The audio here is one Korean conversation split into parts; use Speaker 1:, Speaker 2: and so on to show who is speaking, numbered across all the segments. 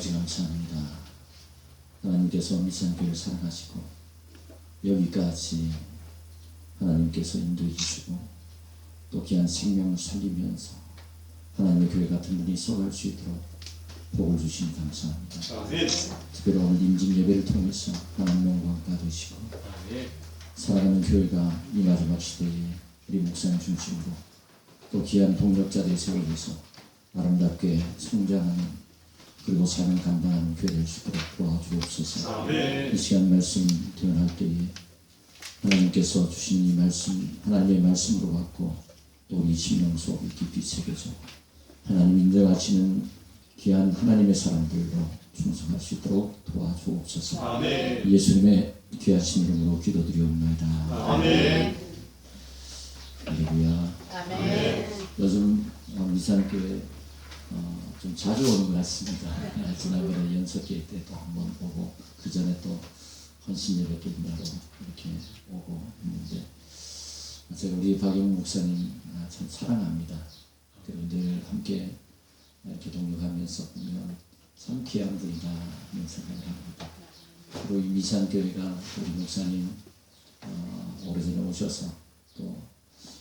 Speaker 1: 아버지 감사합니다. 하나님께서 미션교회를 사랑하시고 여기까지 하나님께서 인도해 주시고 또 귀한 생명을 살리면서 하나님의 교회가 든든히 쏘갈 수 있도록 복을 주시니 감사합니다. 특별히 오늘 임직 예배를 통해서 하나님 영광 받으시고 살아가는 교회가 이 마지막 시대에 우리 목사님 중심으로 또 귀한 동력자들이 세워져서 아름답게 성장하는 그리고 삶을 감당하는 교회 될 수 있도록 도와주옵소서. 이 시간 말씀 대언할 때에 하나님께서 주신 이 말씀 하나님의 말씀으로 받고 또 우리 심령 속에 깊이 새겨져 하나님 인정하시는 귀한 하나님의 사람들로 충성할 수 있도록 도와주옵소서. 아멘. 예수님의 귀하신 이름으로 기도드리옵나이다. 아멘. 할렐루야. 아멘. 요즘 미산교회 좀 자주 오는 것 같습니다. 지난번에 연석회 때도 한번 오고 그 전에 또 헌신 예배 끝나러 이렇게 오고 있는데 제가 우리 박영 목사님 참 사랑합니다. 그리고 늘 함께 이렇게 동역하면서 보면 참 귀한 분이다 하는 생각을 합니다. 그리고 이 미산교회가 우리 목사님 오래전에 오셔서 또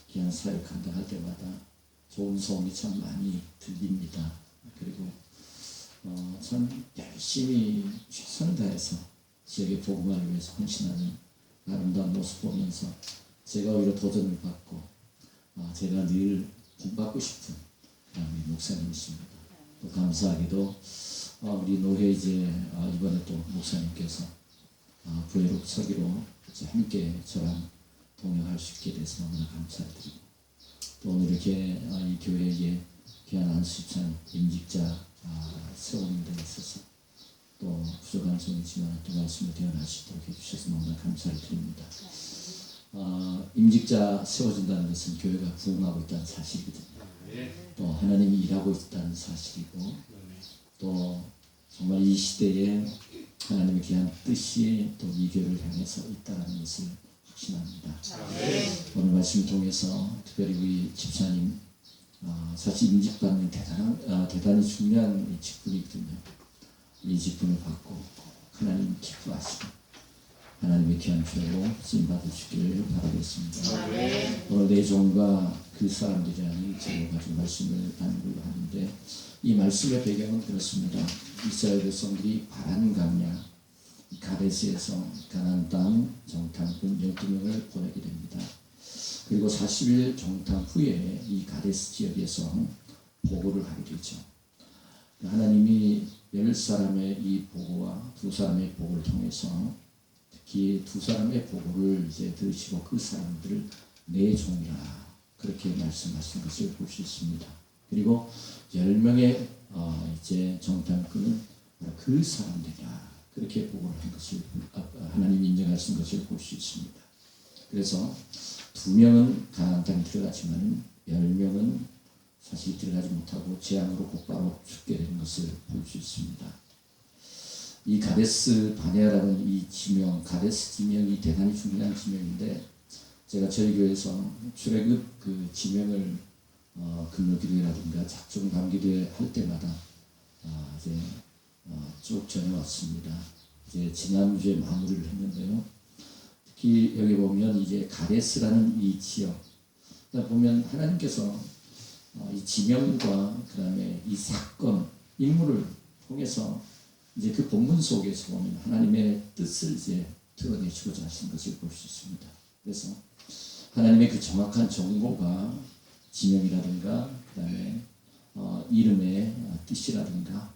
Speaker 1: 귀한 사역 감당할 때마다 좋은 소음이 참 많이 들립니다. 그리고 참 열심히 최선을 다해서 지역의 복음화를 위해서 헌신하는 아름다운 모습 보면서 제가 오히려 도전을 받고 제가 늘 본받고 싶은 우리 목사님이십니다. 또 감사하게도 우리 노회이제 이번에 또 목사님께서 부회록 서기로 함께 저랑 동행할 수 있게 돼서 너무나 감사드리고 또 오늘 이렇게 이 교회에 귀한 안수집산 임직자 세우는 데 있어서 또 부족한 점이지만 또 말씀을 대언하시도록 해주셔서 너무나 감사를 드립니다. 임직자 세워진다는 것은 교회가 부흥하고 있다는 사실이거든요. 또 하나님이 일하고 있다는 사실이고 또 정말 이 시대에 하나님의 귀한 뜻이 또 이 교회를 향해서 있다는 것을 확신합니다. 오늘 말씀 통해서 특별히 우리 집사님 사실 임직받는 대단히 중요한 직분이거든요. 이 직분을 받고 하나님 기뻐하시고 하나님의 귀한 죄로 쓰임받으시기를 바라겠습니다. 오늘 내 종과 그 사람들이라는 제가 가지고 말씀을 나누려고 하는데 이 말씀의 배경은 그렇습니다. 이스라엘 백성들이 바란 강야 가데스에서 가나안 땅 정탐꾼 12명을 보내게 됩니다. 그리고 40일 정탐 후에 이 가데스 지역에서 보고를 하게 되죠. 하나님이 10사람의 이 보고와 2사람의 보고를 통해서 특히 2사람의 보고를 이제 들으시고 그 사람들을 내 종이라 그렇게 말씀하신 것을 볼 수 있습니다. 그리고 10명의 이제 정탐꾼은 그 사람들이라 그렇게 보고를 한 것을 하나님이 인정하신 것을 볼 수 있습니다. 그래서 2명은 가나안 땅에 들어가지만 10명은 사실 들어가지 못하고 재앙으로 곧바로 죽게 된 것을 볼 수 있습니다. 이 가데스 바네아라는 이 지명, 가데스 지명이 대단히 중요한 지명인데 제가 저희 교회에서 출애굽 그 지명을 금요기도회라든가 작정 감기도회 할 때마다 이제 쭉 전해왔습니다. 이제 지난주에 마무리를 했는데요. 특히 여기 보면 이제 가데스라는 이 지역, 보면 하나님께서 이 지명과 그 다음에 이 사건, 인물을 통해서 이제 그 본문 속에서 보면 하나님의 뜻을 이제 드러내시고자 하신 것을 볼 수 있습니다. 그래서 하나님의 그 정확한 정보가 지명이라든가 그 다음에 이름의 뜻이라든가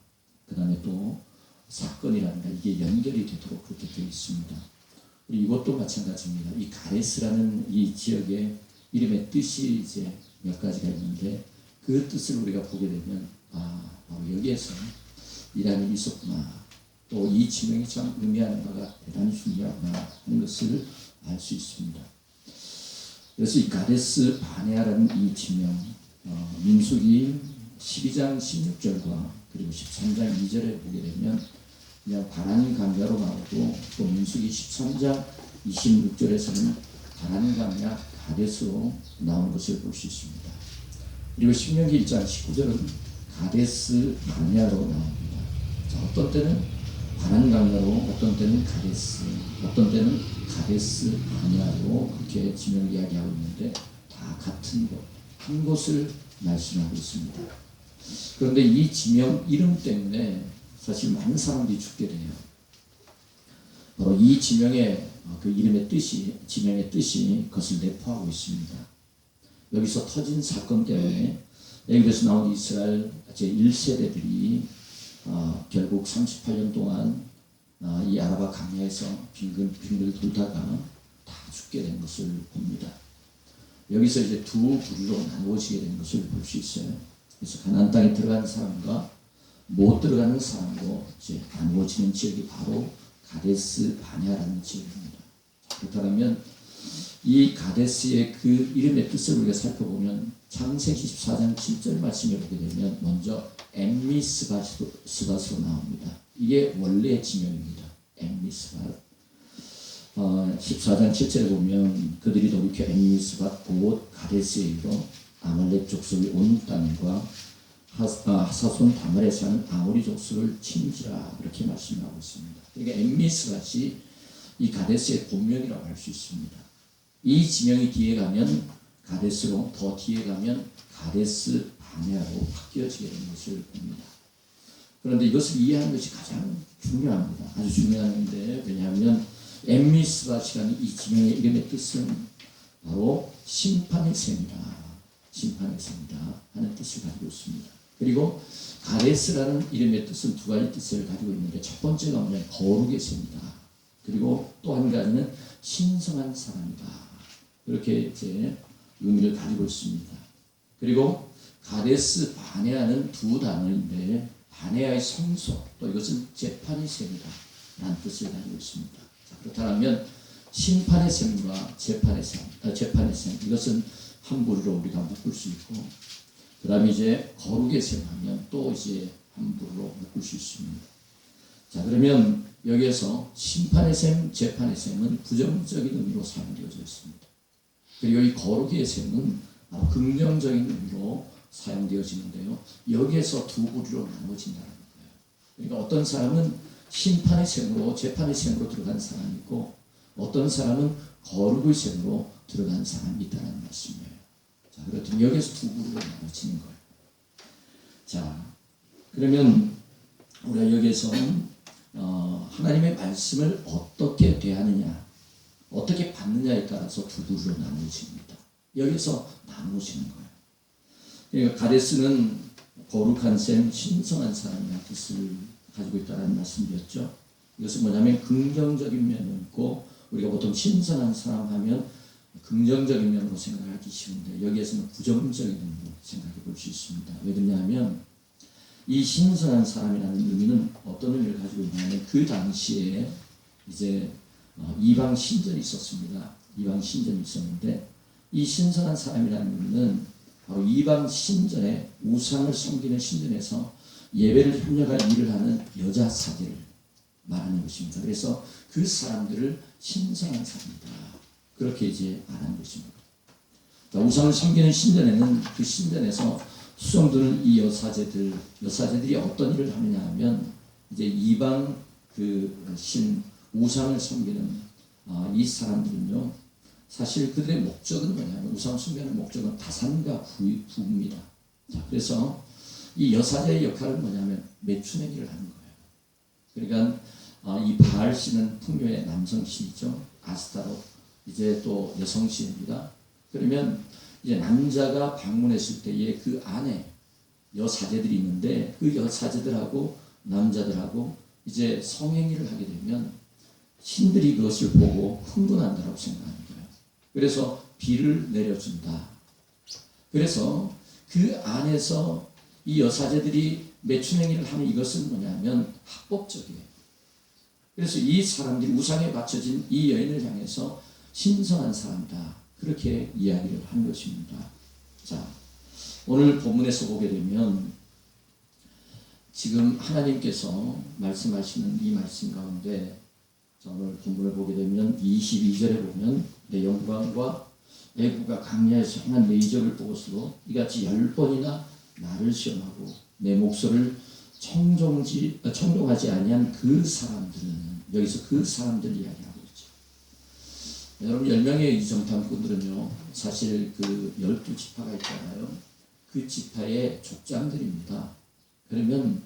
Speaker 1: 그 다음에 또 사건이라든가 이게 연결이 되도록 그렇게 되어 있습니다. 이것도 마찬가지입니다. 이 가데스라는 이 지역의 이름의 뜻이 이제 몇 가지가 있는데 그 뜻을 우리가 보게 되면 바로 여기에서 일하는 있었구나. 또 이 지명이 참 의미하는 바가 대단히 중요하구나 하는 것을 알 수 있습니다. 그래서 이 가데스 바네아라는 이 지명 민수기 12장 16절과 그리고 13장 2절에 보게 되면 그냥 바란 강야로 나오고 또 민수기 13장 26절에서는 바란 강야 가데스로 나온 것을 볼 수 있습니다. 그리고 신명기 1장 19절은 가데스 바네아로 나옵니다. 어떤 때는 바란 강야로, 어떤 때는 가데스, 어떤 때는 가데스 바네아로 그렇게 지명 이야기하고 있는데 다 같은 곳, 한 곳을 말씀하고 있습니다. 그런데 이 지명 이름 때문에 사실 많은 사람들이 죽게 돼요. 바로 이 지명의 그 이름의 뜻이, 지명의 뜻이 그것을 내포하고 있습니다. 여기서 터진 사건 때문에 애굽에서 나온 이스라엘 제1세대들이 결국 38년 동안 이 아라바 강야에서 빙글 돌다가 다 죽게 된 것을 봅니다. 여기서 이제 두 부류로 나누어지게 된 것을 볼 수 있어요. 그래서 가나안 땅에 들어가는 사람과 못 들어가는 사람으로 이제 나누어지는 지역이 바로 가데스 바네아라는 지역입니다. 그렇다면 이 가데스의 그 이름의 뜻을 우리가 살펴보면 창세기 14장 7절 말씀을 보게 되면 먼저 엠미스밧으로 나옵니다. 이게 원래의 지명입니다. 엠미스밧. 14장 7절에 보면 그들이 돌이켜 엠미스밧 곧 가데스에 이르러 아말렉 족속이 온 땅과 하사손 다말에 사는 아모리 족속을 친지라 그렇게 말씀하고 있습니다. 그러니까 엠미스밧이 이 가데스의 본명이라고 할 수 있습니다. 이 지명이 뒤에 가면 가데스로, 더 뒤에 가면 가데스 바네아로 바뀌어지게 된 것을 봅니다. 그런데 이것을 이해하는 것이 가장 중요합니다. 아주 중요한데, 왜냐하면 엠미스밧이라는 이 지명의 이름의 뜻은 바로 심판의 셈이다, 심판의 셈이다 하는 뜻을 가지고 있습니다. 그리고 가데스라는 이름의 뜻은 두 가지 뜻을 가지고 있는데, 첫 번째가 뭐냐면 거룩의 셈이다. 그리고 또 한 가지는 신성한 사람이다. 그렇게 이제 의미를 가지고 있습니다. 그리고 가데스 바네아는 두 단어인데, 바네아의 성소, 또 이것은 재판의 셈이다 라는 뜻을 가지고 있습니다. 자, 그렇다면 심판의 셈과 재판의 셈, 이것은 한 부류로 우리가 묶을 수 있고, 그 다음에 이제 거룩의 셈 하면 또 이제 한 부류로 묶을 수 있습니다. 자, 그러면 여기에서 심판의 셈, 재판의 셈은 부정적인 의미로 사용되어져 있습니다. 그리고 이 거룩의 셈은 긍정적인 의미로 사용되어지는데요. 여기에서 두 부류로 나눠진다는 거예요. 그러니까 어떤 사람은 심판의 셈으로, 재판의 셈으로 들어간 사람이 있고, 어떤 사람은 거룩의 셈으로 들어간 사람이 있다는 말씀이에요. 자, 그렇다면 여기에서 두 부류로 나눠지는 거예요. 자, 그러면 우리가 여기에서 하나님의 말씀을 어떻게 대하느냐, 어떻게 받느냐에 따라서 두 부류로 나누어집니다. 여기서 나누어지는 거예요. 그러니까 가데스는 거룩한 셈, 신성한 사람이라는 뜻을 가지고 있다는 말씀이었죠. 이것은 뭐냐면 긍정적인 면이 있고, 우리가 보통 신성한 사람 하면 긍정적인 면으로 생각하기 쉬운데, 여기에서는 부정적인 면으로 생각해 볼 수 있습니다. 왜 그러냐면 이 신성한 사람이라는 의미는 어떤 의미를 가지고 있냐면, 그 당시에 이제 이방 신전이 있었습니다. 이방 신전이 있었는데, 이 신성한 사람이라는 의미는 바로 이방 신전에, 우상을 섬기는 신전에서 예배를 협력할 일을 하는 여자 사제를 말하는 것입니다. 그래서 그 사람들을 신성한 사람이다, 그렇게 이제 말하는 것입니다. 우상을 섬기는 신전에는, 그 신전에서 수종드는 이 여사제들이 어떤 일을 하느냐 하면, 이제 이방 우상을 섬기는 이 사람들은요, 사실 그들의 목적은 뭐냐면, 우상 숭배하는 목적은 다산과 부입니다. 자, 그래서 이 여사제의 역할은 뭐냐면 매춘행위를 하는 거예요. 그러니까 이 바알 신은 풍요의 남성 신이죠. 아스타롯, 이제 또 여성 신입니다. 그러면 이제 남자가 방문했을 때에 그 안에 여사제들이 있는데, 그 여사제들하고 남자들하고 이제 성행위를 하게 되면 신들이 그것을 보고 흥분한다고 생각하는 거예요. 그래서 비를 내려준다. 그래서 그 안에서 이 여사제들이 매춘행위를 하는 이것은 뭐냐면 합법적이에요. 그래서 이 사람들이 우상에 바쳐진 이 여인을 향해서 신성한 사람이다, 그렇게 이야기를 하는 것입니다. 자, 오늘 본문에서 보게 되면 지금 하나님께서 말씀하시는 이 말씀 가운데, 오늘 본문을 보게 되면 22절에 보면, 내 영광과 애굽과 강야에서 행한 내 이적을 보고서도 이같이 10번이나 나를 시험하고 내 목소리를 청종하지 아니한 그 사람들은, 여기서 그 사람들 이야기하고 있죠. 여러분 10명의 이 정탐꾼들은요, 사실 그 12지파가 있잖아요. 그 지파의 족장들입니다. 그러면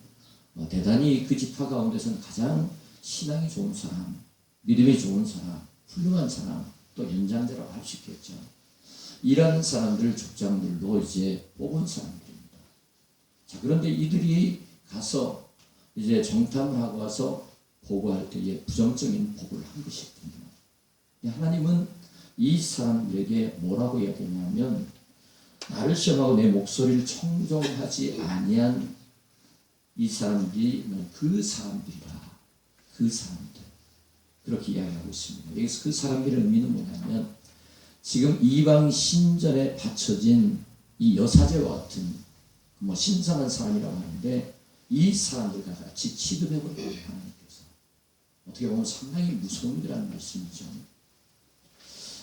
Speaker 1: 대단히 그 지파 가운데서는 가장 신앙이 좋은 사람, 믿음이 좋은 사람, 훌륭한 사람, 또 연장자라고 할 수 있겠죠. 이런 사람들 족장들로 이제 뽑은 사람들입니다. 자, 그런데 이들이 가서 이제 정탐을 하고 와서 보고할 때에 부정적인 보고를 한 것이거든요. 하나님은 이 사람들에게 뭐라고 이야기했냐면, 나를 시험하고 내 목소리를 청종하지 아니한 이 사람들이 그 사람들이라. 그 사람들. 그렇게 이야기하고 있습니다. 여기서 그 사람들의 의미는 뭐냐면, 지금 이방 신전에 바쳐진 이 여사제와 같은 신성한 사람이라고 하는데, 이 사람들과 같이 취급해버리고 하나님께서 어떻게 보면 상당히 무서운 일이라는 말씀이죠.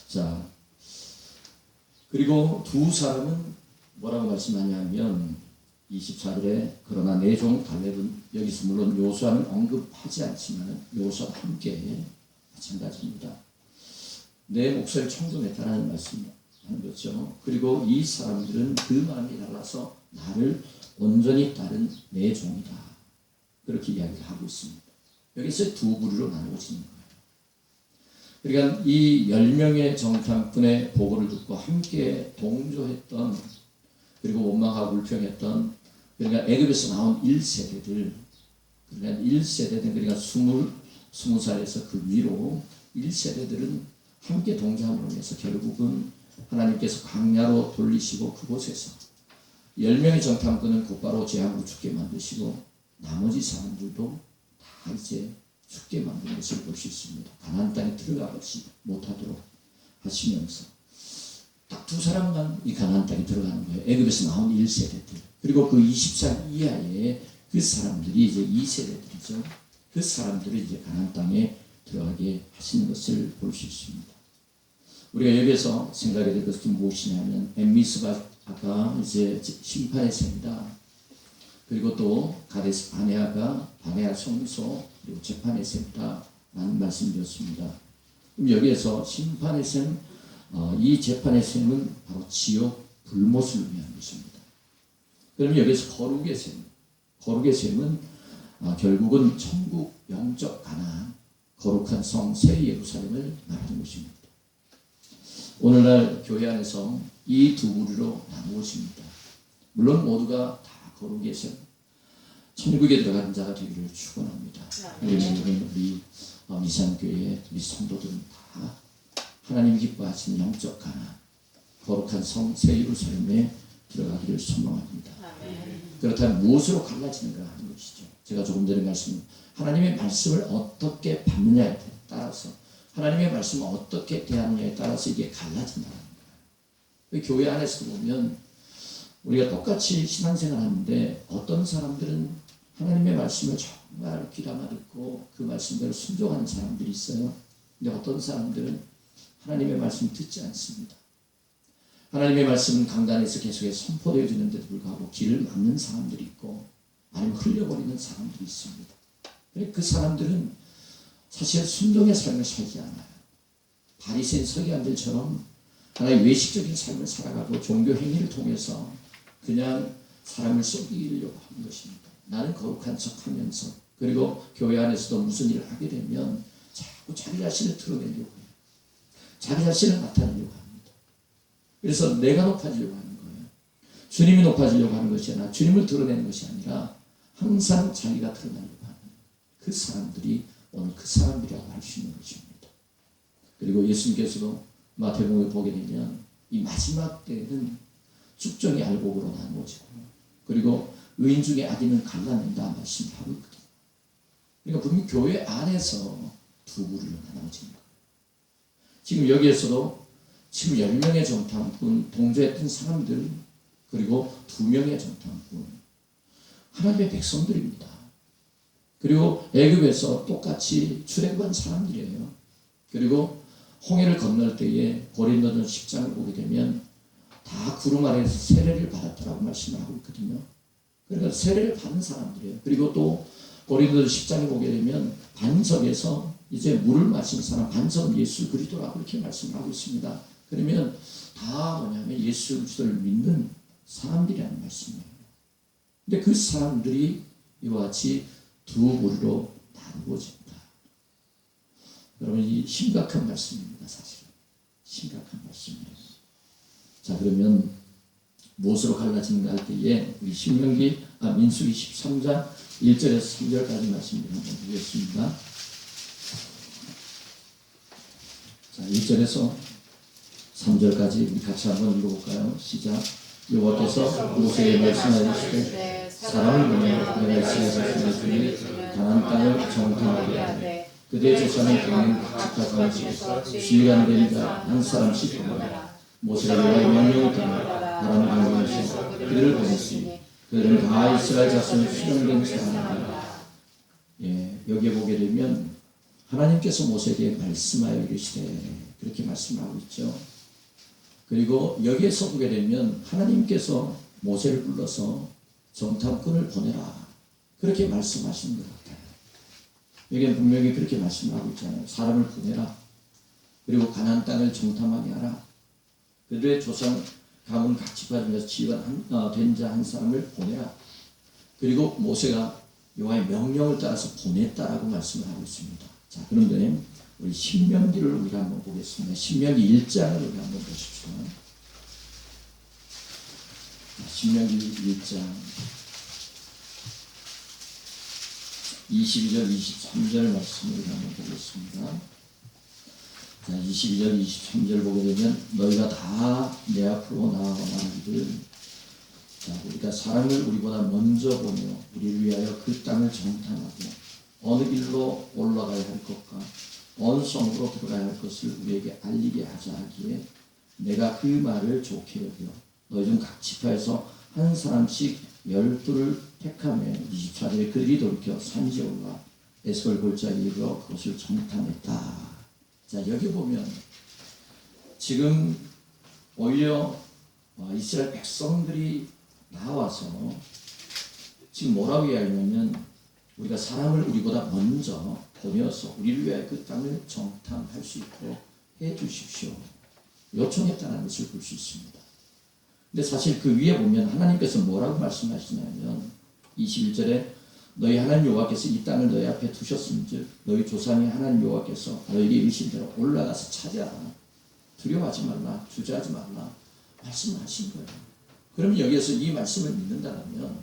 Speaker 1: 자, 그리고 두 사람은 뭐라고 말씀하냐면 24절에 그러나 내 종 갈렙은, 여기서 물론 요수아는 언급하지 않지만 요수아와 함께 마찬가지입니다. 내 목소리를 청종했다는 말씀을 하는 거죠. 그리고 이 사람들은 그 마음이 달라서 나를 온전히 따른 내 종이다. 그렇게 이야기를 하고 있습니다. 여기서 두 부류로 나누어지는 거예요. 그러니까 이 10명의 정탐꾼의 보고를 듣고 함께 동조했던, 그리고 원망하고 불평했던, 그러니까 애굽에서 나온 1세대들, 그러니까 1세대들, 그러니까 20살에서 그 위로 1세대들은 함께 동조함으로 해서 결국은 하나님께서 광야로 돌리시고 그곳에서 10명의 정탐꾼은 곧바로 재앙으로 죽게 만드시고 나머지 사람들도 다 이제 죽게 만든 것을 볼 수 있습니다. 가나안 땅에 들어가지 못하도록 하시면서 딱 두 사람만 이 가나안 땅에 들어가는 거예요. 애굽에서 나온 1세대들. 그리고 그 20살 이하의 그 사람들이 이제 2세대들이죠. 그 사람들을 이제 가나안 땅에 들어가게 하시는 것을 볼 수 있습니다. 우리가 여기서 생각해야 될 것은 무엇이냐면, 엠미스바가 이제 심판의 셈이다. 그리고 또 가데스 바네아가 바네아 성소, 그리고 재판의 셈이다 라는 말씀드렸습니다. 그럼 여기에서 심판의 셈, 이 재판의 셈은 바로 지옥 불못을 의미하는 것입니다. 그럼 여기서 거룩의 셈, 거룩의 셈은 결국은 천국 영적 가나안, 거룩한 성 새 예루살렘을 말하는 것입니다. 오늘날 교회 안에서 이 두 부류로 나누어집니다. 물론 모두가 다 거룩의 셈, 천국에 들어가는 자가 되기를 축원합니다. 우리 미산교회 우리 성도들은 다 하나님 기뻐하시는 영적 가나안, 거룩한 성 새 예루살렘에 들어가기를 소망합니다. 그렇다면 무엇으로 갈라지는가 하는 것이죠. 제가 조금 전에 하나님의 말씀을 어떻게 받느냐에 따라서, 하나님의 말씀을 어떻게 대하느냐에 따라서 이게 갈라진다는 거예요. 교회 안에서 보면 우리가 똑같이 신앙생활 하는데, 어떤 사람들은 하나님의 말씀을 정말 귀담아 듣고 그 말씀대로 순종하는 사람들이 있어요. 근데 어떤 사람들은 하나님의 말씀 듣지 않습니다. 하나님의 말씀은 강단에서 계속해서 선포되어지는데도 불구하고 길을 막는 사람들이 있고, 아니면 흘려버리는 사람들이 있습니다. 그 사람들은 사실 순종의 삶을 살지 않아요. 바리새인 서기관들처럼 하나의 외식적인 삶을 살아가고 종교 행위를 통해서 그냥 사람을 속이려고 하는 것입니다. 나는 거룩한 척하면서, 그리고 교회 안에서도 무슨 일을 하게 되면 자꾸 자기 자신을 드러내려고 해요. 자기 자신을 나타내려고 합니다. 그래서 내가 높아지려고 하는 거예요. 주님이 높아지려고 하는 것이 아니라, 주님을 드러내는 것이 아니라 항상 자기가 드러나려고 하는 그 사람들이 오늘 그 사람들이라고 할 수 있는 것입니다. 그리고 예수님께서도 마태복음을 보게 되면 이 마지막 때에는 축정이 알곡으로 나누어지고, 그리고 의인 중에 악인은 갈라낸다 말씀하고 있거든요. 그러니까 분명히 교회 안에서 두 부류로 나누어지는 거예요. 지금 여기에서도 지금 10명의 정탐꾼, 동조했던 사람들, 그리고 2명의 정탐꾼, 하나님의 백성들입니다. 그리고 애굽에서 똑같이 출애굽한 사람들이에요. 그리고 홍해를 건널 때에 고린도전 10장을 보게 되면 다 구름 아래에서 세례를 받았다라고 말씀을 하고 있거든요. 그러니까 세례를 받은 사람들이에요. 그리고 또 고린도서 10장에 보게 되면 반석에서 이제 물을 마신 사람, 반석은 예수 그리스도라고 그렇게 말씀을 하고 있습니다. 그러면 다 뭐냐면 예수 그리스도를 믿는 사람들이라는 말씀이에요. 근데 그 사람들이 이와 같이 두 무리로 나누어진다. 여러분, 이 심각한 말씀입니다. 사실은 심각한 말씀이에요. 자, 그러면 무엇으로 갈라지는가 할 때에 우리 민수기 13장 1절에서 3절까지 말씀을 한번 보겠습니다. 자, 1절에서 3절까지 우리 같이 한번 읽어볼까요? 시작. 여호와께서 모세에게 말씀하시되 사람을 보내 내가 이스라엘 자손에게 가나안 땅을 정탐하게 하되 그들의 조상의 경영 각축하지 주의가 되는 자 한 사람씩 보내라. 모세가 여호와의 명령을 따라 바람 강경에서 그들을 보냈으니 그들은 다 이스라엘 자손의 수령된 사람이다. 예, 여기에 보게 되면 하나님께서 모세에게 말씀하여 이르시되 그렇게 말씀하고 있죠. 그리고 여기에서 보게 되면 하나님께서 모세를 불러서 정탐꾼을 보내라 그렇게 말씀하시는 것 같아요. 여기는 분명히 그렇게 말씀하고 있잖아요. 사람을 보내라. 그리고 가나안 땅을 정탐하게 하라. 그들의 조상 가문 각 지파 중에서 지휘관 된 자 한 사람을 보내라. 그리고 모세가 여호와의 명령을 따라서 보냈다라고 말씀을 하고 있습니다. 자, 그런데 우리 신명기를 우리가 한번 보겠습니다. 신명기 1장을 우리 한번 보십시오. 신명기 1장 22절 23절 말씀을 한번 보겠습니다. 자, 22절 23절 보게 되면 너희가 다 내 앞으로 나와 말하기를 자, 우리가 사람을 우리보다 먼저 보며 우리를 위하여 그 땅을 정탐하고 어느 길로 올라가야 할 것과 어느 성으로 들어가야 할 것을 우리에게 알리게 하자 하기에 내가 그 말을 좋게 여겨 너희 중 각 지파에서 한 사람씩 12를 택하며 24절에 그들이 돌이켜 산지에 올라 에스골 골짜기에 이르러 그것을 정탐했다. 자, 여기 보면 지금 오히려 이스라엘 백성들이 나와서 지금 뭐라고 이야기하냐면 우리가 사람을 우리보다 먼저 보내어서 우리를 위하여 그 땅을 정탐할 수 있도록 해 주십시오. 요청했다는 것을 볼 수 있습니다. 근데 사실 그 위에 보면 하나님께서 뭐라고 말씀하시냐면 21절에 너희 하나님 여호와께서 이 땅을 너희 앞에 두셨음즉 너희 조상의 하나님 여호와께서 너희에게 이르신 대로 올라가서 차지하라. 두려워하지 말라. 주저하지 말라. 말씀을 하신 거예요. 그러면 여기에서 이 말씀을 믿는다면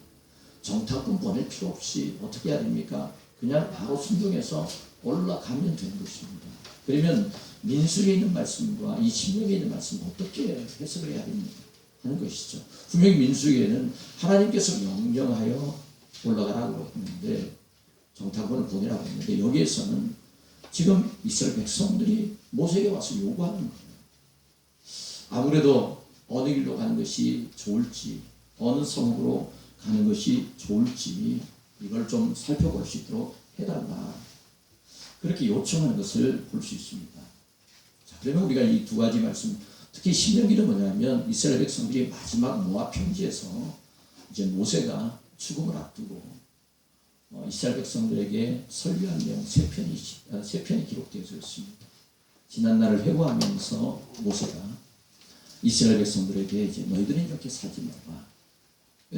Speaker 1: 정탐꾼 보낼 필요 없이 어떻게 해야 됩니까? 그냥 바로 순종해서 올라가면 되는 것입니다. 그러면 민수기에 있는 말씀과 이 신명기에 있는 말씀을 어떻게 해석을 해야 됩니까? 하는 것이죠. 분명히 민수기에는 하나님께서 명령하여 올라가라고 했는데 정탐꾼을 보내라고 했는데 여기에서는 지금 이스라엘 백성들이 모세에게 와서 요구하는 거예요. 아무래도 어느 길로 가는 것이 좋을지 어느 성으로 가는 것이 좋을지 이걸 좀 살펴볼 수 있도록 해달라. 그렇게 요청하는 것을 볼 수 있습니다. 자, 그러면 우리가 이 두 가지 말씀, 특히 신명기는 뭐냐면 이스라엘 백성들이 마지막 모압 평지에서 이제 모세가 죽음을 앞두고 이스라엘 백성들에게 설교한 내용 세 편이 기록되어져 있습니다. 지난 날을 회고하면서 모세가 이스라엘 백성들에게 이제 너희들은 이렇게 살지 말라.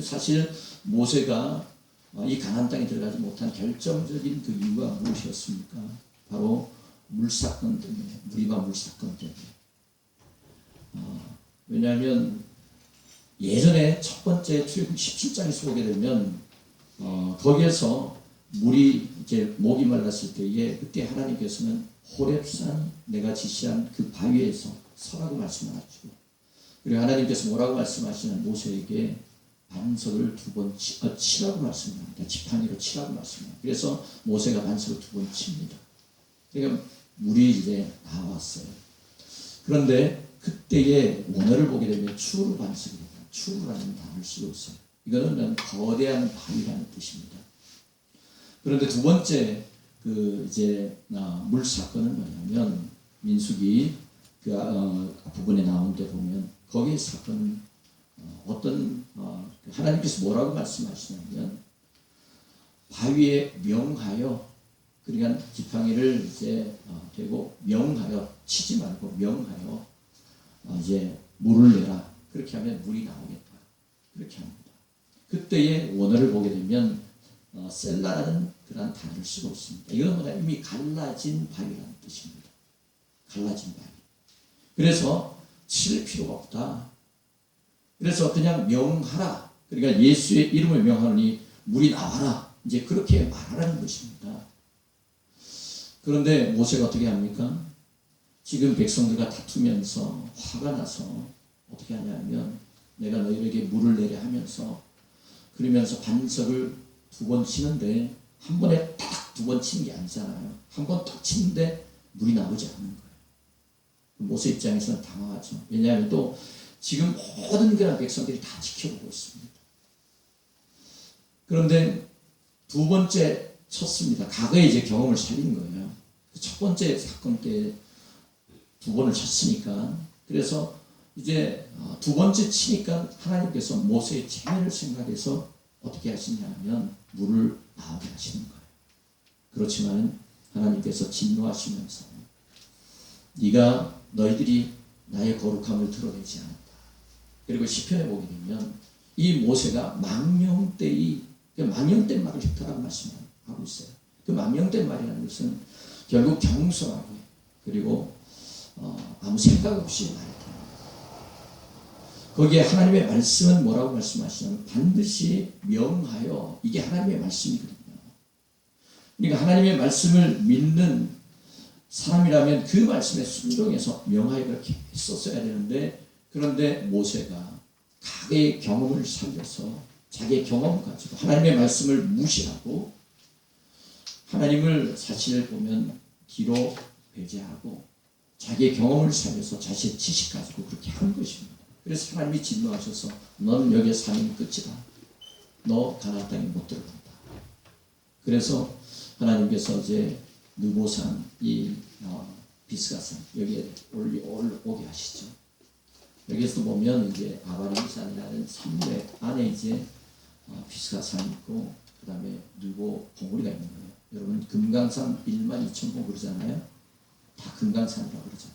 Speaker 1: 사실 모세가 이 가나안 땅에 들어가지 못한 결정적인 그 이유가 무엇이었습니까? 바로 물사건 때문에, 무리바 물사건 때문에. 왜냐하면 예전에 첫 번째 출애굽 17장에서 보게 되면 거기에서 물이 이제 목이 말랐을 때에 그때 하나님께서는 호렙산 내가 지시한 그 바위에서 서라고 말씀하시고 그리고 하나님께서 뭐라고 말씀하시는 모세에게 반석을 2번 치라고 말씀합니다. 지팡이로 치라고 말씀합니다. 그래서 모세가 반석을 2번 칩니다. 그러니까 물이 이제 나왔어요. 그런데 그때의 원어를 보게 되면 추루 반석입니다. 추루라는 단어를 쓰고 있어요. 이거는 거대한 바위라는 뜻입니다. 그런데 두 번째 그 이제 물 사건은 뭐냐면 민수기 그 부분에 나온 데 보면 거기의 사건은 어떤 하나님께서 뭐라고 말씀하시냐면 바위에 명하여, 그러니까 지팡이를 이제 대고 명하여, 치지 말고 명하여 이제 물을 내라. 그렇게 하면 물이 나오겠다. 그렇게 합니다. 그때의 원어를 보게 되면 셀라라는 그런 단어를 쓰고 있습니다. 이건 뭐냐, 이미 갈라진 바위라는 뜻입니다. 갈라진 바위. 그래서 칠 필요가 없다. 그래서 그냥 명하라. 그러니까 예수의 이름을 명하니 물이 나와라. 이제 그렇게 말하라는 것입니다. 그런데 모세가 어떻게 합니까? 지금 백성들과 다투면서 화가 나서 어떻게 하냐면 내가 너희에게 물을 내려 하면서, 그러면서 반석을 2번 치는데 한 번에 딱 2번 치는 게 아니잖아요. 한 번 딱 치는데 물이 나오지 않는 거예요. 모세 입장에서는 당황하죠. 왜냐하면 또 지금 모든 그런 백성들이 다 지켜보고 있습니다. 그런데 2번째 쳤습니다. 과거에 이제 경험을 살린 거예요. 첫 번째 사건 때 2번을 쳤으니까, 그래서 이제 2번째 치니까 하나님께서 모세의 체면을 생각해서 어떻게 하시냐면 물을 나오게 하시는 거예요. 그렇지만 하나님께서 진노하시면서 네가 너희들이 나의 거룩함을 드러내지 않았다. 그리고 시편에 보게 되면 이 모세가 망령된 말을 했다라고 말씀하고 있어요. 그 망령된 말이라는 것은 결국 경솔하게, 그리고 아무 생각 없이 말했다. 거기에 하나님의 말씀은 뭐라고 말씀하시냐면 반드시 명하여, 이게 하나님의 말씀이거든요. 그러니까 하나님의 말씀을 믿는 사람이라면 그 말씀에 순종해서 명하여 그렇게 했었어야 되는데, 그런데 모세가 과거의 경험을 살려서 자기의 경험 가지고 하나님의 말씀을 무시하고, 하나님을 사실 보면 뒤로 배제하고 자기의 경험을 살려서 자신의 지식 가지고 그렇게 한 것입니다. 그래서 하나님이 진노하셔서 너는 여기에 사는 끝이다. 너 가나안 땅에 못 들어간다. 그래서 하나님께서 이제 느보산, 이 비스가산 여기에 오게 하시죠. 여기서 보면 이제 아바림산이라는 산맥 안에 이제 비스가산이 있고, 그 다음에 느보 봉우리가 있는 거예요. 여러분 금강산 12,000봉 그러잖아요. 다 금강산이라고 그러잖아요.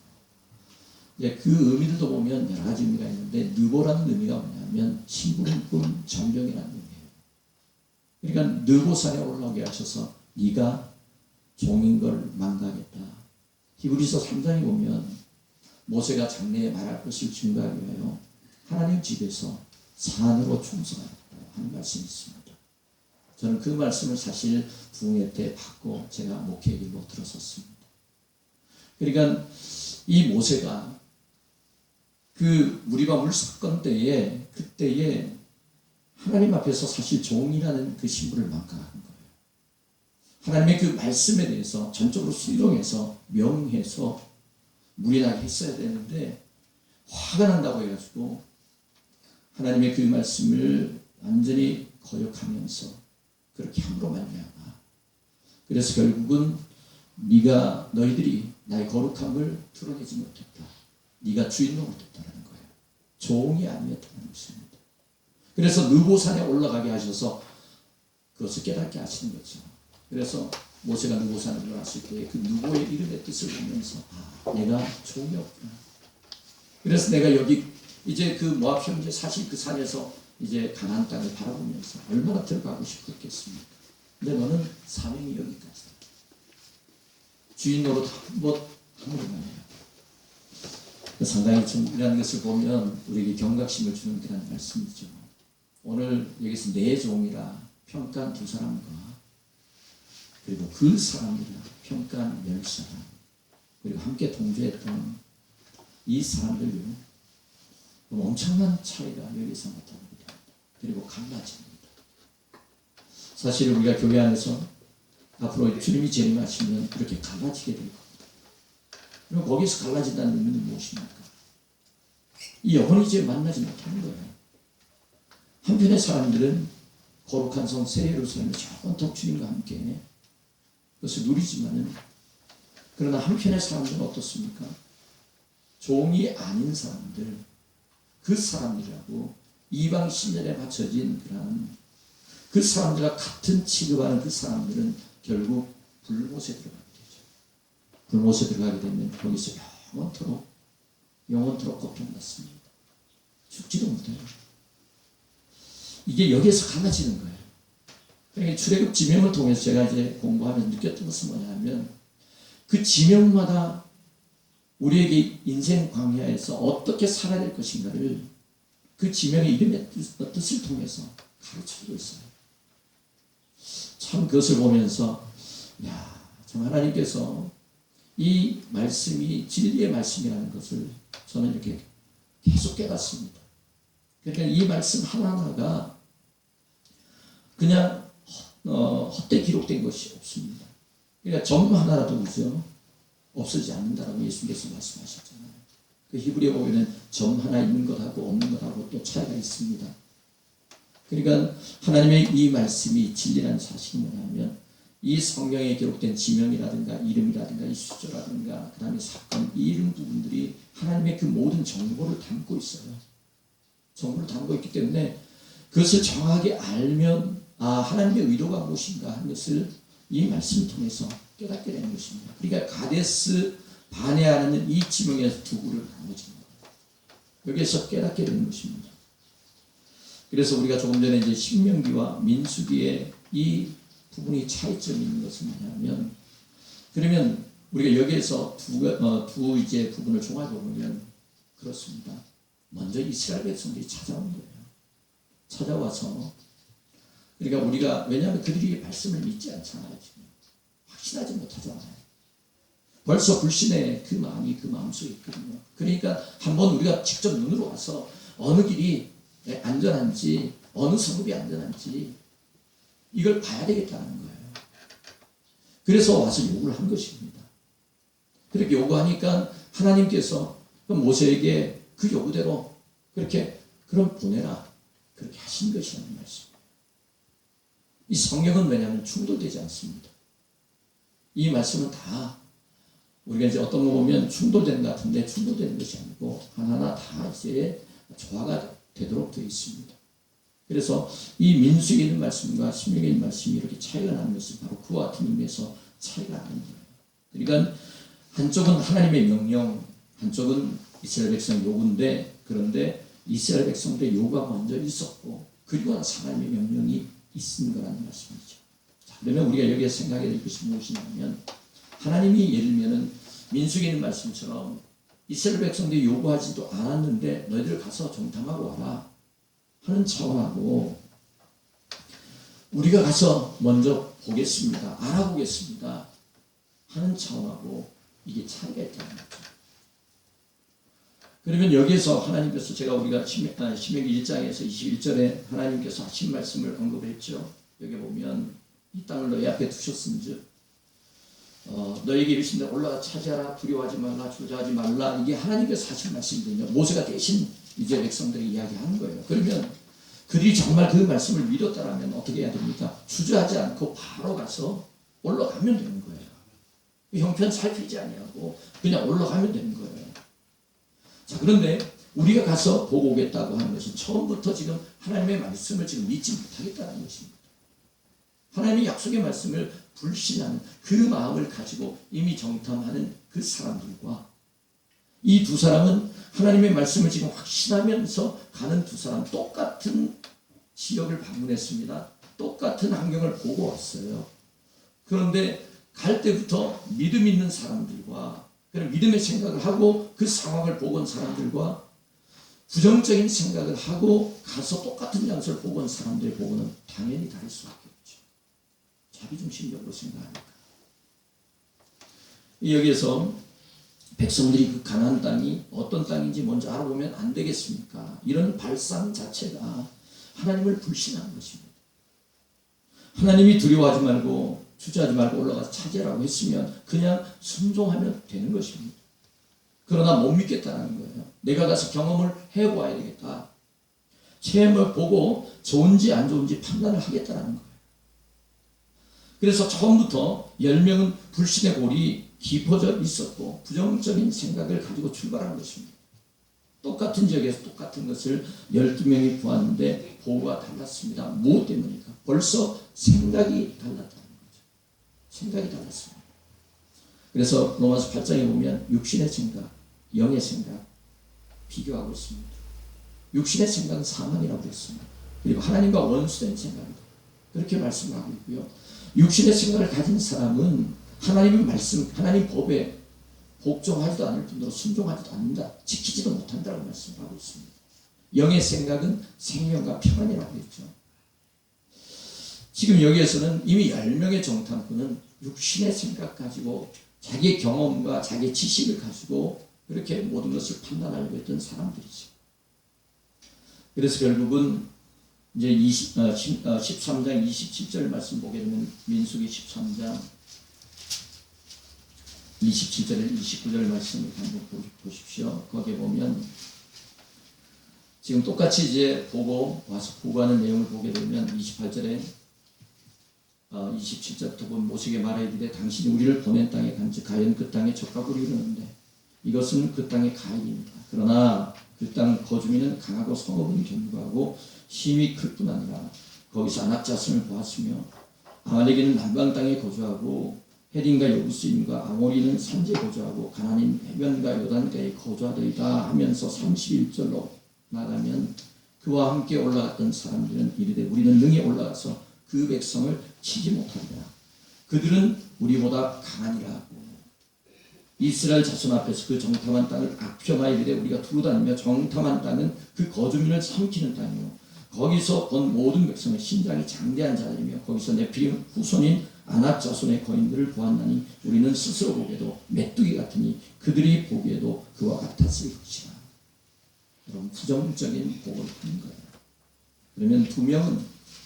Speaker 1: 이제 그 의미들도 보면 여러 가지 의미가 있는데, 느보라는 의미가 뭐냐면 심부름꾼 전령이라는 의미예요. 그러니까 느보산에 올라오게 하셔서 네가 종인 걸 망각했다. 히브리서 3장에 보면 모세가 장래에 말할 것을 증거하기 위하여 하나님 집에서 산으로 충성하였다고 하는 말씀이 있습니다. 저는 그 말씀을 사실 부흥회 때 받고 제가 목회의 길로 들어섰습니다. 그러니까 이 모세가 그 무리바 물 사건 때에, 그때에 하나님 앞에서 사실 종이라는 그 신분을 망각한 거예요. 하나님의 그 말씀에 대해서 전적으로 순종해서 명해서 물이 나게 했어야 되는데, 화가 난다고 해가지고 하나님의 그 말씀을 완전히 거역하면서 그렇게 함으로 말미암아, 그래서 결국은 너희들이 나의 거룩함을 드러내지 못했다. 네가 주인도 못했다는 거예요. 종이 아니었다는 것입니다. 그래서 느보산에 올라가게 하셔서 그것을 깨닫게 하시는 거죠. 그래서 모세가 느보산에 올라갔을 때 그 느보의 이름의 뜻을 보면서 내가 종이 없구나. 그래서 내가 여기 이제 그 모압 형제 사실 그 산에서 이제 가나안 땅을 바라보면서 얼마나 들어가고 싶었겠습니까? 근데 너는 사명이 여기까지다. 주인 노릇 한번 해요. 상당히 이라는 것을 보면 우리에게 경각심을 주는 그런 말씀이죠. 오늘 여기서 내 종이라 평가한 2사람과 그리고 그 사람이라 평가한 10사람, 그리고 함께 동조했던 이 사람들요, 엄청난 차이가 여기서 나타납니다. 그리고 갈라집니다. 사실 우리가 교회 안에서 앞으로 주님이 재림하시면 그렇게 갈라지게 될 겁니다. 그럼 거기서 갈라진다는 의미는 무엇입니까? 이 영혼이 이제 만나지 못하는 거예요. 한편의 사람들은 거룩한 성 새 예루살렘을 온통 주님과 함께 그것을 누리지만은, 그러나 한편의 사람들은 어떻습니까? 종이 아닌 사람들, 그 사람들이라고 이방 신전에 바쳐진 그 사람들과 같은 취급하는 그 사람들은 결국 불못에 들어가게 되죠. 불못에 들어가게 되면 거기서 영원토록 고통받습니다. 죽지도 못해요. 이게 여기에서 갈라지는 거예요. 그러니까 출애굽 지명을 통해서 제가 이제 공부하면서 느꼈던 것은 뭐냐면 그 지명마다 우리에게 인생 광야에서 어떻게 살아야 될 것인가를 그 지명의 이름의 뜻을 통해서 가르쳐주고 있어요. 참 그것을 보면서 참 하나님께서 이 말씀이 진리의 말씀이라는 것을 저는 이렇게 계속 깨닫습니다. 그러니까 이 말씀 하나하나가 그냥 헛되이 기록된 것이 없습니다. 그러니까 점 하나라도 그죠? 없어지지 않는다라고 예수님께서 말씀하셨잖아요. 그 히브리어 보면은 점 하나 있는 것하고 없는 것하고 또 차이가 있습니다. 그러니까 하나님의 이 말씀이 진리라는 사실이 뭐냐면 이 성경에 기록된 지명이라든가 이름이라든가 이 숫자라든가 그 다음에 사건 이 이런 부분들이 하나님의 그 모든 정보를 담고 있어요. 정보를 담고 있기 때문에 그것을 정확하게 알면 하나님의 의도가 무엇인가 하는 것을 이 말씀을 통해서 깨닫게 되는 것입니다. 그러니까 가데스 바네아는 이 지명에서 두구를 나눠진 거예요. 여기에서 깨닫게 되는 것입니다. 그래서 우리가 조금 전에 이제 신명기와 민수기의 이 부분이 차이점이 있는 것은 뭐냐면 그러면 우리가 여기에서 두 이제 부분을 종합해 보면 그렇습니다. 먼저 이스라엘 백성들이 찾아온 거예요. 찾아와서 그러니까 우리가 왜냐하면 그들이 말씀을 믿지 않잖아요. 지금 확신하지 못하잖아요. 벌써 불신의 그 마음이 그 마음속에 있거든요. 그러니까 한번 우리가 직접 눈으로 와서 어느 길이 안전한지 어느 성읍이 안전한지 이걸 봐야 되겠다는 거예요. 그래서 와서 요구를 한 것입니다. 그렇게 요구하니까 하나님께서 모세에게 그 요구대로 그렇게 그럼 보내라 그렇게 하신 것이라는 말씀입니다. 이 성경은 왜냐하면 충돌되지 않습니다. 이 말씀은 다 우리가 이제 어떤 거 보면 충돌되는 것 같은데 충돌되는 것이 아니고 하나하나 다 이제 조화가 되도록 되어 있습니다. 그래서 이 민수에 있는 말씀과 신명기에 있는 말씀이 이렇게 차이가 나는 것은 바로 그와 같은 의미에서 차이가 나는 거예요. 그러니까 한쪽은 하나님의 명령, 한쪽은 이스라엘 백성의 요구인데 그런데 이스라엘 백성들의 요구가 먼저 있었고 그리고 나서 하나님의 명령이 있는 거라는 말씀이죠. 자, 그러면 우리가 여기에 생각해야 될 것이 무엇이냐면 하나님이 예를 들면 민수기에 있는 말씀처럼 이스라엘 백성들이 요구하지도 않았는데 너희들 가서 정탐하고 와라 하는 차원하고 우리가 가서 먼저 보겠습니다. 알아보겠습니다. 하는 차원하고 이게 차이가 있다는 거죠. 그러면 여기에서 하나님께서 우리가 신명기 1장에서 21절에 하나님께서 하신 말씀을 언급했죠. 여기 보면 이 땅을 너희 앞에 두셨은즉 너희에게 이르신 대로 올라가 차지하라 두려워하지 말라 주저하지 말라 이게 하나님께서 하신 말씀이거든요. 모세가 대신 이제 백성들이 이야기하는 거예요. 그러면 그들이 정말 그 말씀을 믿었다라면 어떻게 해야 됩니까? 주저하지 않고 바로 가서 올라가면 되는 거예요. 형편 살피지 아니하고 그냥 올라가면 되는 거예요. 자, 그런데 우리가 가서 보고 오겠다고 하는 것은 처음부터 지금 하나님의 말씀을 지금 믿지 못하겠다는 것입니다. 하나님의 약속의 말씀을 불신하는 그 마음을 가지고 이미 정탐하는 그 사람들과 이 두 사람은 하나님의 말씀을 지금 확신하면서 가는 두 사람 똑같은 지역을 방문했습니다. 똑같은 환경을 보고 왔어요. 그런데 갈 때부터 믿음 있는 사람들과 그런 믿음의 생각을 하고 그 상황을 보고 온 사람들과 부정적인 생각을 하고 가서 똑같은 장소를 보고 온 사람들의 보고는 당연히 다를 수밖에 없죠. 자기중심적으로 생각하니까. 여기에서 백성들이 그 가나안 땅이 어떤 땅인지 먼저 알아보면 안 되겠습니까? 이런 발상 자체가 하나님을 불신하는 것입니다. 하나님이 두려워하지 말고 주저하지 말고 올라가서 차지하라고 했으면 그냥 순종하면 되는 것입니다. 그러나 못 믿겠다는 거예요. 내가 가서 경험을 해보아야 되겠다. 체험을 보고 좋은지 안 좋은지 판단을 하겠다는 거예요. 그래서 처음부터 10명은 불신의 골이 깊어져 있었고 부정적인 생각을 가지고 출발한 것입니다. 똑같은 지역에서 똑같은 것을 12명이 보았는데 보고가 달랐습니다. 무엇 때문입니까? 벌써 생각이 달랐다는 거죠. 생각이 달랐습니다. 그래서 로마서 8장에 보면 육신의 생각, 영의 생각 비교하고 있습니다. 육신의 생각은 사망이라고 했습니다. 그리고 하나님과 원수된 생각이다. 그렇게 말씀하고 있고요. 육신의 생각을 가진 사람은 하나님의 말씀, 하나님 법에 복종하지도 않을 뿐더러 순종하지도 않는다. 지키지도 못한다고 말씀하고 있습니다. 영의 생각은 생명과 평안이라고 했죠. 지금 여기에서는 이미 10명의 정탐꾼은 육신의 생각 가지고 자기의 경험과 자기의 지식을 가지고 그렇게 모든 것을 판단하려고 했던 사람들이죠. 그래서 결국은 이제 13장 27절 말씀 보게 되면 민수기 13장 27절에 29절 말씀을 한번 보십시오. 거기에 보면 지금 똑같이 이제 보고 와서 보고하는 내용을 보게 되면 28절에 27절부터 보면 모세에게 말하기를 당신이 우리를 보낸 땅에 간즉 가연 그 땅에 적과 꿀이 흐르는데 이것은 그 땅의 가인입니다. 그러나 그 땅 거주민은 강하고 성읍은 견고하고 힘이 클 뿐 아니라 거기서 안악 자손을 보았으며 아말렉에는 남방 땅에 거주하고 헤린과 여부스인과 아모리는 산지에 거주하고 가나안인 해변과 요단가에 거주하더이다 하면서 31절로 나가면 그와 함께 올라갔던 사람들은 이르되 우리는 능히 올라가서 그 백성을 치지 못하리라. 그들은 우리보다 강하니라 하고 이스라엘 자손 앞에서 그 정탐한 땅을 악평하여 이르되 우리가 두루 다니며 정탐한 땅은 그 거주민을 삼키는 땅이요 거기서 본 모든 백성은 신장이 장대한 자들이며 거기서 네피림 후손인 아낙 자손의 거인들을 보았나니 우리는 스스로 보기에도 메뚜기 같으니 그들이 보기에도 그와 같았을 것이라. 여러분 부정적인 복을 하는 거예요. 그러면 두 명은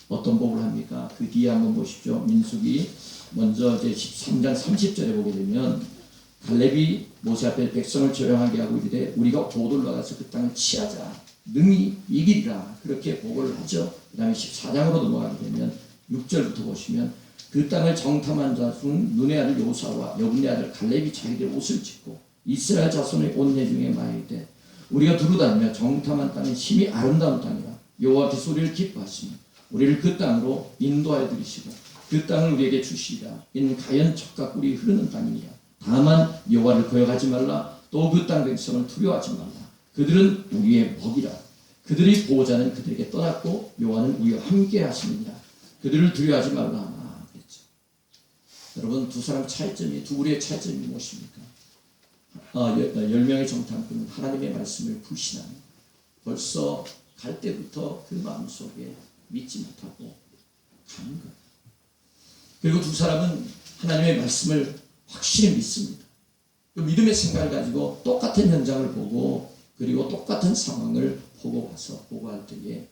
Speaker 1: 어떤 복을 합니까? 그 뒤에 한번 보십시오. 민수기 먼저 이제 13장 30절에 보게 되면 갈렙이 모세 앞에 백성을 조용하게 하고 이르되 우리가 곧 올라가서 그 땅을 치하자 능히 이기리라 그렇게 복을 하죠. 그 다음에 14장으로 넘어가게 되면 6절부터 보시면 그 땅을 정탐한 자 중 눈의 아들 요사와 여분의 아들 갈렙이 자기들 옷을 찢고 이스라엘 자손의 온내 중에 말이되 우리가 두루 다니며 정탐한 땅은 심히 아름다운 땅이라 여호와께서 우리를 기뻐하시며 우리를 그 땅으로 인도하여 들이시고 그 땅을 우리에게 주시리라. 이는 가연 젖과 꿀이 흐르는 땅이니라. 다만 여호와를 거역하지 말라. 또 그 땅 백성을 두려워하지 말라. 그들은 우리의 먹이라. 그들의 보호자는 그들에게 떠났고 여호와는 우리와 함께 하시느니라. 그들을 두려워하지 말라. 그랬죠. 여러분 두 사람 차이점이 두 우리의 차이점이 무엇입니까? 10명의 정탐꾼은 하나님의 말씀을 불신하는 벌써 갈 때부터 그 마음속에 믿지 못하고 가는 거예요. 그리고 두 사람은 하나님의 말씀을 확실히 믿습니다. 그 믿음의 생각을 가지고 똑같은 현장을 보고 그리고 똑같은 상황을 보고 와서 보고할 때에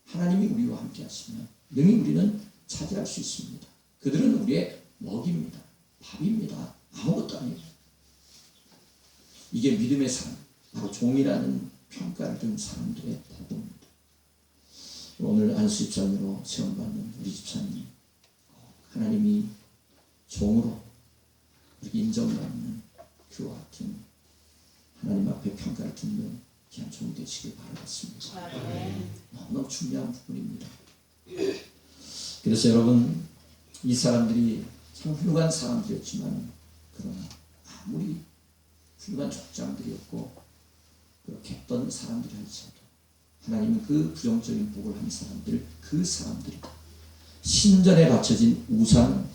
Speaker 1: 하나님이 우리와 함께 하시면 능히 우리는 차지할 수 있습니다. 그들은 우리의 먹입니다. 밥입니다. 아무것도 아니에요. 이게 믿음의 사람, 바로 종이라는 평가를 든 사람들의 복입니다. 오늘 안수 집사님으로 세움받는 우리 집사님, 하나님이 종으로 이렇게 인정받는 그와 같은 하나님 앞에 평가를 듣는 귀한 종이 되시길 바라겠습니다. 너무 중요한 부분입니다. 그래서 여러분 이 사람들이 참 훌륭한 사람들이었지만 그러나 아무리 훌륭한 족장들이었고 그렇게 했던 사람들이 할지라도 하나님은 그 부정적인 복을 한 사람들 그 사람들이 신전에 바쳐진 우상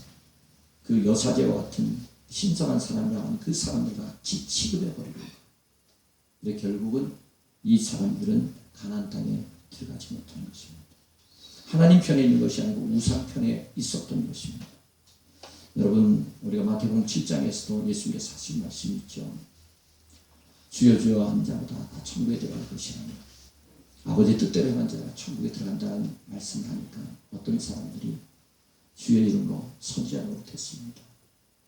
Speaker 1: 그 여사제와 같은 신성한 사람이라고 하는 그 사람들과 같이 취급해버리고 근데 결국은 이 사람들은 가나안 땅에 들어가지 못하는 것입니다. 하나님 편에 있는 것이 아니고 우상 편에 있었던 것입니다. 여러분 우리가 마태복음 7장에서도 예수님께서 하신 말씀이 있죠. 주여 주여 하는 자마다 다 천국에 들어갈 것이라니 아버지 뜻대로 행한 자가 천국에 들어간다는 말씀을 하니까 어떤 사람들이 주의 이름으로 선지자 노릇했습니다.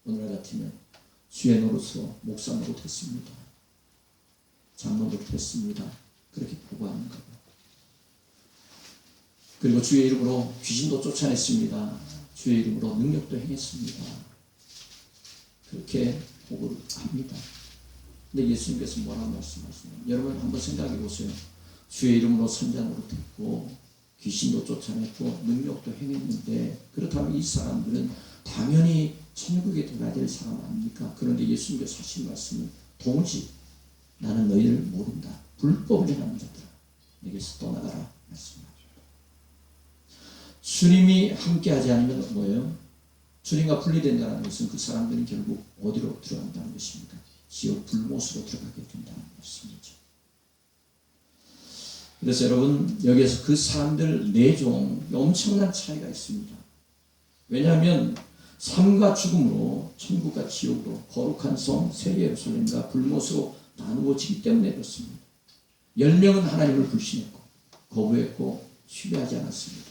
Speaker 1: 오늘 같으면 주의 노릇으로 목사 노릇했습니다. 장로 노릇했습니다. 그렇게 보고하는 거예요. 그리고 주의 이름으로 귀신도 쫓아냈습니다. 주의 이름으로 능력도 행했습니다. 그렇게 보고를 합니다. 근데 예수님께서 뭐라고 말씀하시나요? 여러분 한번 생각해 보세요. 주의 이름으로 선장으로 됐고 귀신도 쫓아냈고 능력도 행했는데, 그렇다면 이 사람들은 당연히 천국에 들어가야 될 사람 아닙니까? 그런데 예수님께서 하신 말씀은 도무지 나는 너희를 모른다. 불법을 행하는 자들아, 내게서 떠나가라 말씀합니다. 주님이 함께하지 않으면 뭐예요? 주님과 분리된다는 것은 그 사람들은 결국 어디로 들어간다는 것입니까? 지옥 불못으로 들어가게 된다는 말씀이죠. 그래서 여러분, 여기에서 그 사람들 내종 엄청난 차이가 있습니다. 왜냐하면 삶과 죽음으로, 천국과 지옥으로, 거룩한 성 새 예루살렘과 불못으로 나누어지기 때문에 그렇습니다. 10명은 하나님을 불신했고 거부했고 신뢰하지 않았습니다.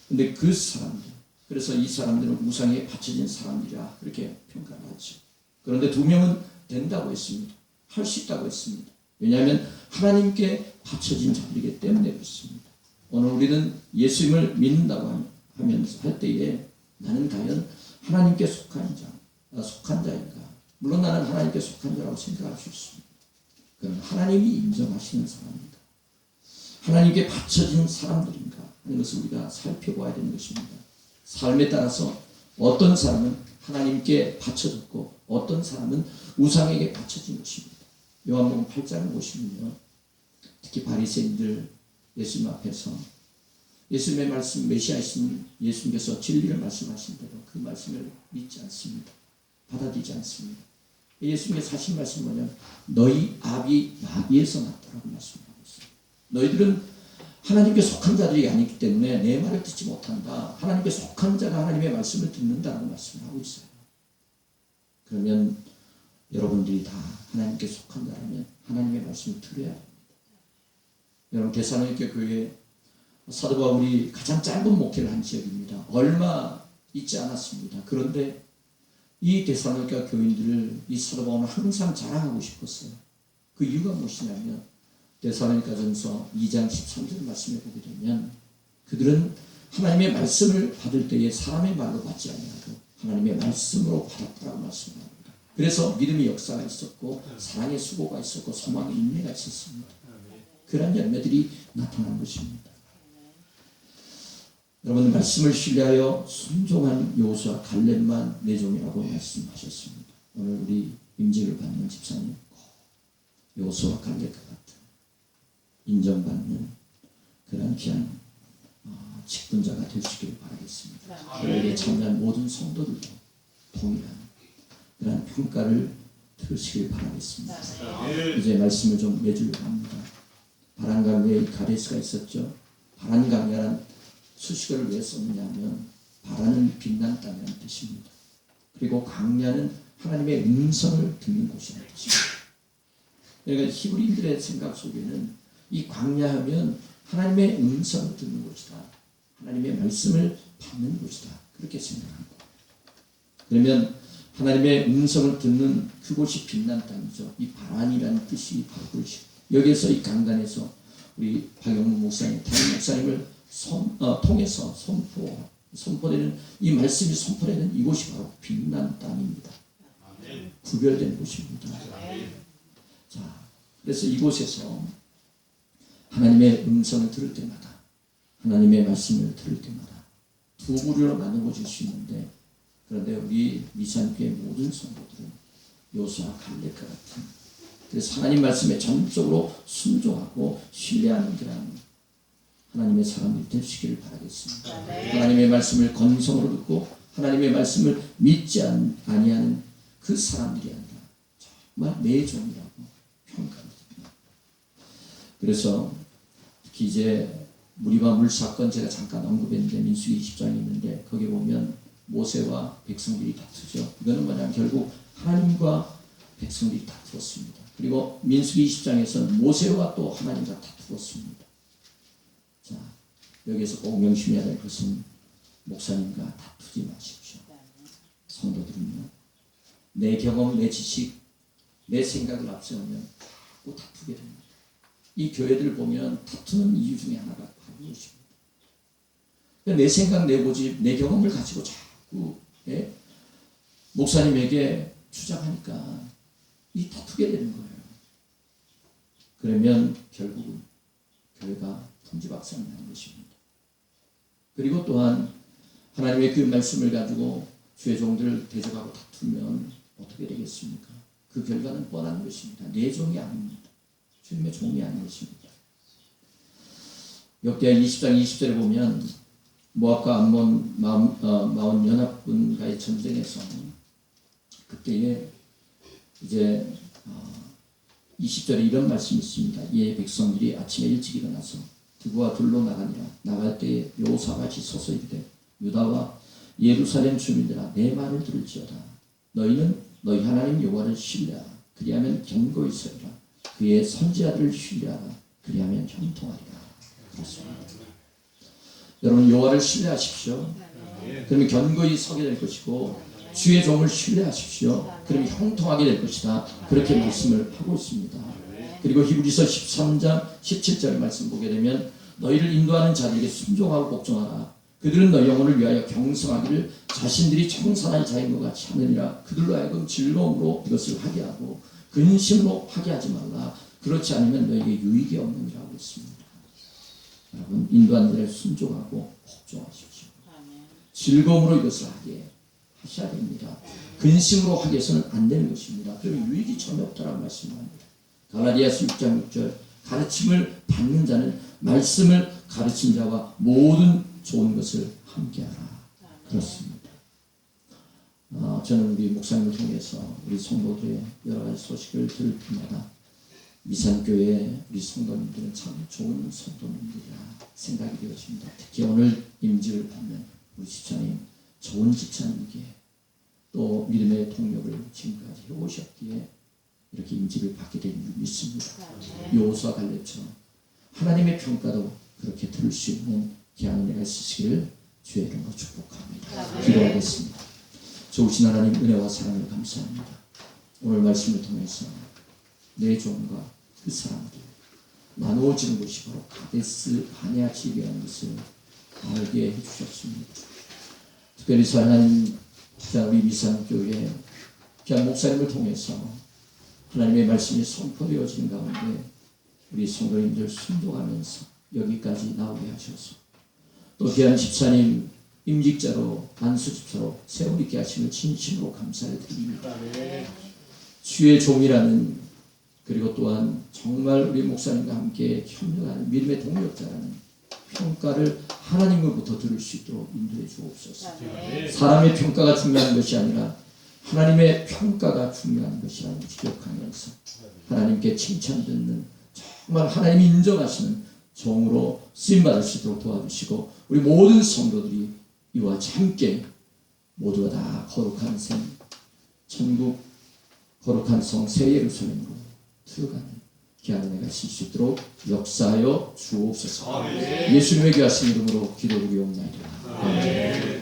Speaker 1: 그런데 그 사람들, 그래서 이 사람들은 우상에 바쳐진 사람들이라 그렇게 평가를 하죠. 그런데 2명은 된다고 했습니다. 할 수 있다고 했습니다. 왜냐하면 하나님께 바쳐진 자들이기 때문에 그렇습니다. 오늘 우리는 예수님을 믿는다고 하면서 할 때에 나는 과연 하나님께 속한 자인가? 물론 나는 하나님께 속한 자라고 생각할 수 있습니다. 그럼 하나님이 인정하시는 사람인가? 하나님께 바쳐진 사람들인가 하는 것을 우리가 살펴봐야 되는 것입니다. 삶에 따라서 어떤 사람은 하나님께 바쳐졌고 어떤 사람은 우상에게 바쳐진 것입니다. 요한복음 8장을 보시면요, 특히 바리새인들 예수님 앞에서 예수님의 말씀, 메시아이신 예수님께서 진리를 말씀하신 대로 그 말씀을 믿지 않습니다. 받아들이지 않습니다. 예수님께서 하신 말씀은 뭐냐면 너희 아비 마귀에서 났다라고 말씀하고 있어요. 너희들은 하나님께 속한 자들이 아니기 때문에 내 말을 듣지 못한다. 하나님께 속한 자가 하나님의 말씀을 듣는다라고 말씀을 하고 있어요. 그러면 여러분들이 다 하나님께 속한 자라면 하나님의 말씀을 들어야 합니다. 여러분, 데살로니가 교회 사도 바울이 가장 짧은 목회를 한 지역입니다. 얼마 있지 않았습니다. 그런데 이 데살로니가 교인들을 이 사도 바울은 항상 자랑하고 싶었어요. 그 이유가 무엇이냐면 데살로니가전서 2장 13절 말씀에 보게 되면 그들은 하나님의 말씀을 받을 때에 사람의 말로 받지 아니하고 하나님의 말씀으로 받았다고 말씀합니다. 그래서 믿음의 역사가 있었고 사랑의 수고가 있었고 소망의 인내가 있었습니다. 그런 열매들이 나타난 것입니다. 여러분, 말씀을 신뢰하여 순종한 여호수아 갈렙만 내종이라고 말씀하셨습니다. 오늘 우리 임직을 받는 집사님, 여호수아 갈렙과 같은 인정받는 그런 귀한 직분자가 되시길 바라겠습니다. 교회에 참여한 모든 성도들도 동일한 그런 평가를 들으시길 바라겠습니다. 이제 말씀을 좀 맺으려고 합니다. 바란강에 가데스가 있었죠. 바란강이라는 수식어를 왜 썼느냐면 바라는 빛난 땅이라는 뜻입니다. 그리고 강야는 하나님의 음성을 듣는 곳이라는 뜻입니다. 그러니까 히브리인들의 생각 속에는 이 광야하면 하나님의 음성을 듣는 곳이다. 하나님의 말씀을 받는 곳이다. 그렇게 생각합니다. 그러면 하나님의 음성을 듣는 그곳이 빛난 땅이죠. 이 바란이라는 뜻이 바로 그것이고, 여기에서 이 강단에서 우리 박영문 목사님, 다른 목사님을 통해서 선포되는 이 말씀이 선포되는 이곳이 바로 빛난 땅입니다. 구별된 곳입니다. 자, 그래서 이곳에서 하나님의 음성을 들을 때마다, 하나님의 말씀을 들을 때마다 두 부류로 나누어질 수 있는데, 그런데 우리 미산교회 모든 성도들은 여호수아 갈렙과 같은, 그래서 하나님 말씀에 전적으로 순종하고 신뢰하는 그런 하나님의 사람들이 되시기를 바라겠습니다. 하나님의 말씀을 건성으로 듣고 하나님의 말씀을 믿지 아니하는 그 사람들이 아니라 정말 내 종이라고 평가합니다. 그래서 특히 이제 무리와 물 사건 제가 잠깐 언급했는데 민수기 20장이 있는데 거기 보면 모세와 백성들이 다투죠. 이거는 뭐냐면 결국 하나님과 백성들이 다투었습니다. 그리고 민수기 20장에서는 모세와 또 하나님과 다투었습니다. 자, 여기에서 꼭 명심해야 될 것은 목사님과 다투지 마십시오. 성도들은요, 내 경험, 내 지식, 내 생각을 앞세우면 자꾸 다투게 됩니다. 이 교회들 보면 다투는 이유 중에 하나가 바로 이것입니다. 내 생각, 내 고집, 내 경험을 가지고 자꾸 목사님에게 주장하니까 이 다투게 되는 거예요. 그러면 결국은 교회가 풍지박산나는 것입니다. 그리고 또한 하나님의 그 말씀을 가지고 주의 종들을 대적하고 다투면 어떻게 되겠습니까? 그 결과는 뻔한 것입니다. 내 종이 아닙니다. 주님의 종이 아닌 것입니다. 역대하 20장 20절에 보면 모압과 암몬 마온 연합군과의 전쟁에서 그때에 이제 20절에 이런 말씀이 있습니다. 이에 백성들이 아침에 일찍 일어나서 두부와 둘로 나가니라. 나갈 때에 여호사밧이 서서 이르되 유다와 예루살렘 주민들아 내 말을 들을지어다. 너희는 너희 하나님 여호와를 신뢰하라. 그리하면 견고히 서리라. 그의 선지자들을 신뢰하라. 그리하면 형통하리라. 그렇습니다. 여러분 여호와를 신뢰하십시오. 그러면 견고히 서게 될 것이고 주의 종을 신뢰하십시오. 그러면 형통하게 될 것이다. 그렇게 말씀을 하고 있습니다. 그리고 히브리서 13장 17절 말씀 보게 되면 너희를 인도하는 자들에게 순종하고 복종하라. 그들은 너희 영혼을 위하여 경성하기를 자신들이 청산할 자인 것 같이 하느니라. 그들로 하여금 즐거움으로 이것을 하게 하고 근심으로 하게 하지 말라. 그렇지 않으면 너에게 유익이 없느니라 하고 있습니다. 여러분 인도하는 자를 순종하고 복종하십시오. 즐거움으로 이것을 하게 하셔야 됩니다. 근심으로 하게 해서는 안 되는 것입니다. 그러면 유익이 전혀 없다라고 말씀합니다. 갈라디아서 6장 6절 가르침을 받는 자는 말씀을 가르친 자와 모든 좋은 것을 함께하라. 그렇습니다. 저는 우리 목사님을 통해서 우리 성도들의 여러 가지 소식을 들을 때마다 미산교회 우리 성도님들은 참 좋은 성도님들이라 생각이 되어집니다. 특히 오늘 임직을 보면 우리 집사님 좋은 집사님께 또 믿음의 동력을 지금까지 해오셨기에 이렇게 임직을 받게 된 줄 믿습니다. 여호수아 갈렙처럼 하나님의 평가도 그렇게 들을 수 있는 귀한 은혜가 있으시기를 주의 이름으로 축복합니다. 기도하겠습니다. 좋으신 하나님 은혜와 사랑을 감사합니다. 오늘 말씀을 통해서 내 종과 그 사람들 나누어지는 것이 바로 가데스 바네아 지교라는 것을 알게 해주셨습니다. 특별히 하나님 우리 미산교회 귀한 목사님을 통해서 하나님의 말씀이 선포되어지는 가운데 우리 성도님들 순종하면서 여기까지 나오게 하셔서 또 귀한 집사님 임직자로 안수집사로 세우게 하시는 진심으로 감사를 드립니다. 주의 종이라는 그리고 또한 정말 우리 목사님과 함께 협력하는 믿음의 동력자라는 평가를 하나님으로부터 들을 수 있도록 인도해 주옵소서. 사람의 평가가 중요한 것이 아니라 하나님의 평가가 중요한 것이라는 것을 기억하면서 하나님께 칭찬 듣는 정말 하나님이 인정하시는 종으로 쓰임받을 수 있도록 도와주시고 우리 모든 성도들이 이와 같이 함께 모두가 다 거룩한 생 천국 거룩한 성 새 예루살렘으로 들어가는 귀한 은혜가 있을 수 있도록 역사하여 주옵소서. 예수님의 귀하신 이름으로 기도드리옵나이다.